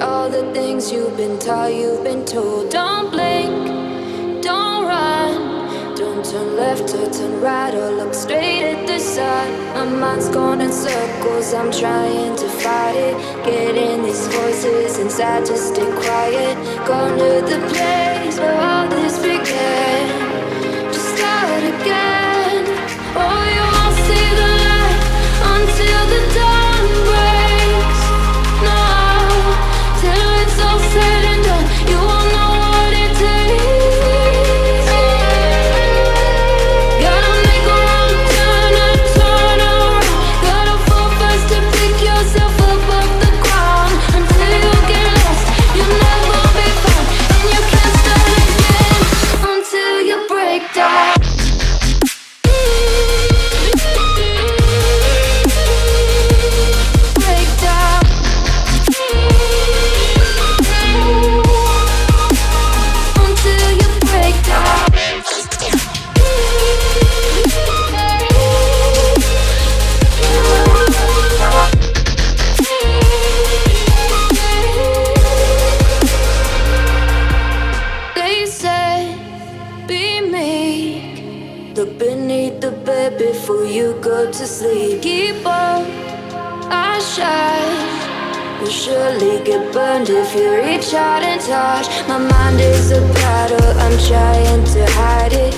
all the things you've been taught, you've been told. Don't blink, don't run, don't turn left or turn right or look straight at the sun. My mind's going in circles, I'm trying to fight it. Getting these voices inside to stay quiet. Going to the place where all this began. Just start again. Oh, you won't see the light until the dawn breaks. No, till it's all said and done, you won't know what it takes. Gotta make a wrong turn and turn around. Gotta fall fast to pick yourself up off the ground. Until you get lost, you'll never be found, and you can't start again until you break down. They say, be meek. Look beneath the bed before you go to sleep. Keep on, I shine. You'll surely get burned if you reach out and touch. My mind is a battle, I'm trying to hide it.